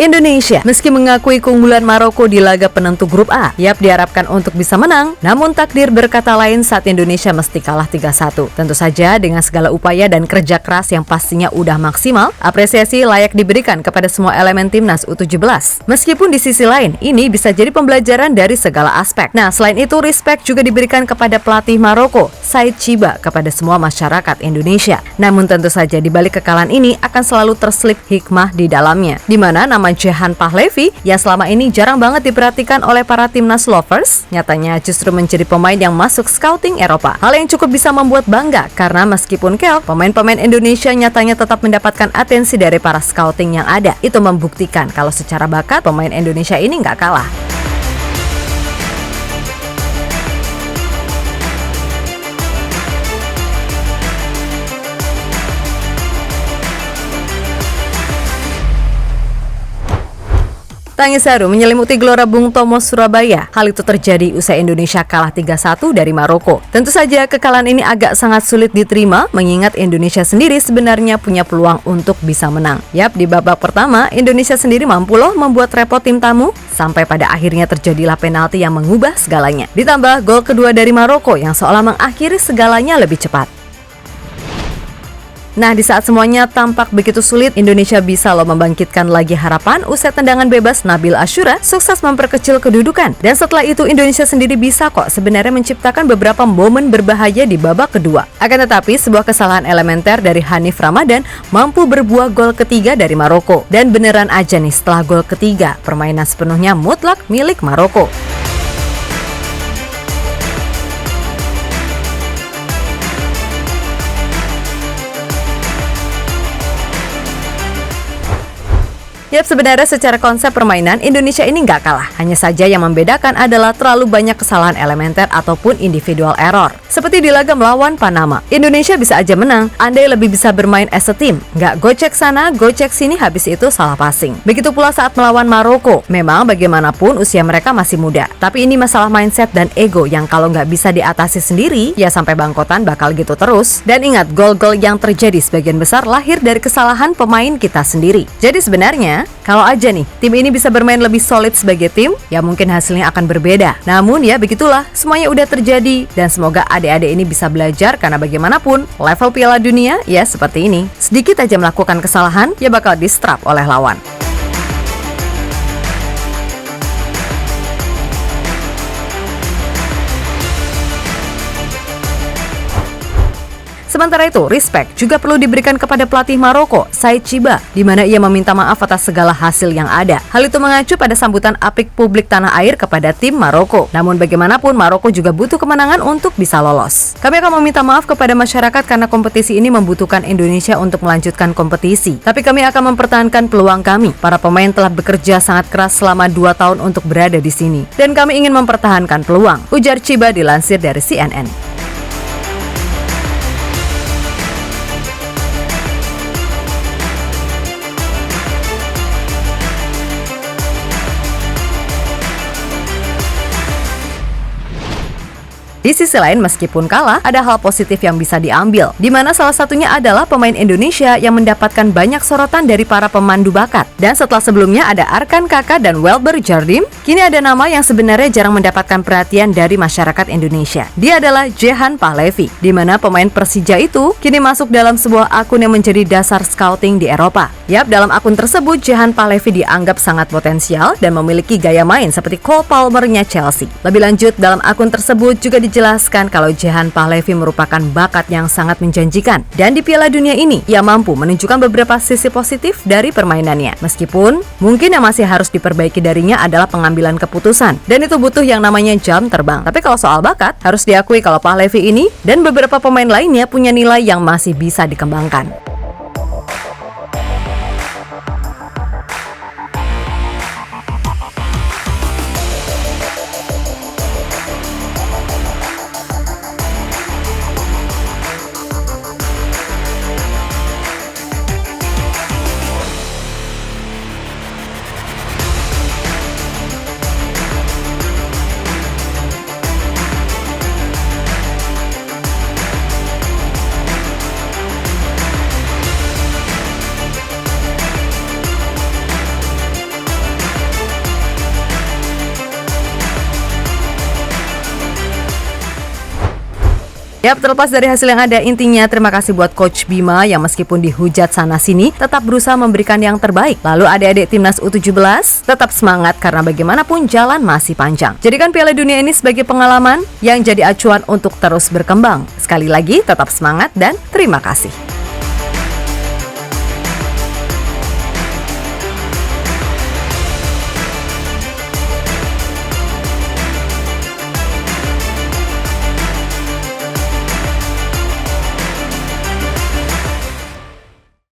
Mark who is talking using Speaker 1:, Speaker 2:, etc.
Speaker 1: Indonesia, meski mengakui keunggulan Maroko di laga penentu grup A, diharapkan untuk bisa menang, namun takdir berkata lain saat Indonesia mesti kalah 3-1. Tentu saja dengan segala upaya dan kerja keras yang pastinya udah maksimal, apresiasi layak diberikan kepada semua elemen timnas U17. Meskipun di sisi lain, ini bisa jadi pembelajaran dari segala aspek. Nah, selain itu, respect juga diberikan kepada pelatih Maroko, Said Chiba, kepada semua masyarakat Indonesia. Namun tentu saja di balik kekalahan ini akan selalu terselip hikmah di dalamnya, di mana nama Jehan Pahlevi yang selama ini jarang banget diperhatikan oleh para timnas lovers, nyatanya justru menjadi pemain yang masuk scouting Eropa. Hal yang cukup bisa membuat bangga karena meskipun keok, pemain-pemain Indonesia nyatanya tetap mendapatkan atensi dari para scouting yang ada. Itu membuktikan kalau secara bakat pemain Indonesia ini nggak kalah. Tangis haru menyelimuti Gelora Bung Tomo Surabaya. Hal itu terjadi usai Indonesia kalah 3-1 dari Maroko. Tentu saja kekalahan ini agak sangat sulit diterima mengingat Indonesia sendiri sebenarnya punya peluang untuk bisa menang. Di babak pertama Indonesia sendiri mampu loh membuat repot tim tamu sampai pada akhirnya terjadilah penalti yang mengubah segalanya. Ditambah gol kedua dari Maroko yang seolah mengakhiri segalanya lebih cepat. Nah, di saat semuanya tampak begitu sulit, Indonesia bisa loh membangkitkan lagi harapan usai tendangan bebas Nabil Ashura sukses memperkecil kedudukan. Dan setelah itu Indonesia sendiri bisa kok sebenarnya menciptakan beberapa momen berbahaya di babak kedua. Akan tetapi sebuah kesalahan elementer dari Hanif Ramadan mampu berbuah gol ketiga dari Maroko. Dan beneran aja nih setelah gol ketiga, permainan sepenuhnya mutlak milik Maroko. Sebenarnya secara konsep permainan Indonesia ini nggak kalah. Hanya saja yang membedakan adalah terlalu banyak kesalahan elementer ataupun individual error. Seperti di laga melawan Panama, Indonesia bisa aja menang andai lebih bisa bermain as a team. Nggak gocek sana, gocek sini, habis itu salah passing. Begitu pula saat melawan Maroko. Memang bagaimanapun usia mereka masih muda. Tapi ini masalah mindset dan ego yang kalau nggak bisa diatasi sendiri, sampai bangkotan bakal gitu terus. Dan ingat, gol-gol yang terjadi sebagian besar lahir dari kesalahan pemain kita sendiri. Jadi sebenarnya kalau aja nih, tim ini bisa bermain lebih solid sebagai tim, mungkin hasilnya akan berbeda. Namun begitulah, semuanya udah terjadi. Dan semoga adik-adik ini bisa belajar karena bagaimanapun, level Piala Dunia, seperti ini. Sedikit aja melakukan kesalahan, bakal distrap oleh lawan. Sementara itu, respect juga perlu diberikan kepada pelatih Maroko, Said Chiba, di mana ia meminta maaf atas segala hasil yang ada. Hal itu mengacu pada sambutan apik publik tanah air kepada tim Maroko. Namun bagaimanapun, Maroko juga butuh kemenangan untuk bisa lolos. Kami akan meminta maaf kepada masyarakat karena kompetisi ini membutuhkan Indonesia untuk melanjutkan kompetisi. Tapi kami akan mempertahankan peluang kami. Para pemain telah bekerja sangat keras selama 2 tahun untuk berada di sini. Dan kami ingin mempertahankan peluang, ujar Chiba dilansir dari CNN. Di sisi lain, meskipun kalah, ada hal positif yang bisa diambil, di mana salah satunya adalah pemain Indonesia yang mendapatkan banyak sorotan dari para pemandu bakat. Dan setelah sebelumnya ada Arkan Kakak dan Welber Jardim, kini ada nama yang sebenarnya jarang mendapatkan perhatian dari masyarakat Indonesia. Dia adalah Jehan Pahlevi, di mana pemain Persija itu kini masuk dalam sebuah akun yang menjadi dasar scouting di Eropa. Dalam akun tersebut, Jehan Pahlevi dianggap sangat potensial dan memiliki gaya main seperti Cole Palmer-nya Chelsea. Lebih lanjut, dalam akun tersebut juga dijelaskan kalau Jehan Pahlevi merupakan bakat yang sangat menjanjikan. Dan di Piala Dunia ini, ia mampu menunjukkan beberapa sisi positif dari permainannya. Meskipun, mungkin yang masih harus diperbaiki darinya adalah pengambilan keputusan. Dan itu butuh yang namanya jam terbang. Tapi kalau soal bakat, harus diakui kalau Pahlevi ini dan beberapa pemain lainnya punya nilai yang masih bisa dikembangkan. Yap, terlepas dari hasil yang ada, intinya terima kasih buat Coach Bima yang meskipun dihujat sana-sini tetap berusaha memberikan yang terbaik. Lalu adik-adik timnas U17 tetap semangat karena bagaimanapun jalan masih panjang. Jadikan Piala Dunia ini sebagai pengalaman yang jadi acuan untuk terus berkembang. Sekali lagi, tetap semangat dan terima kasih.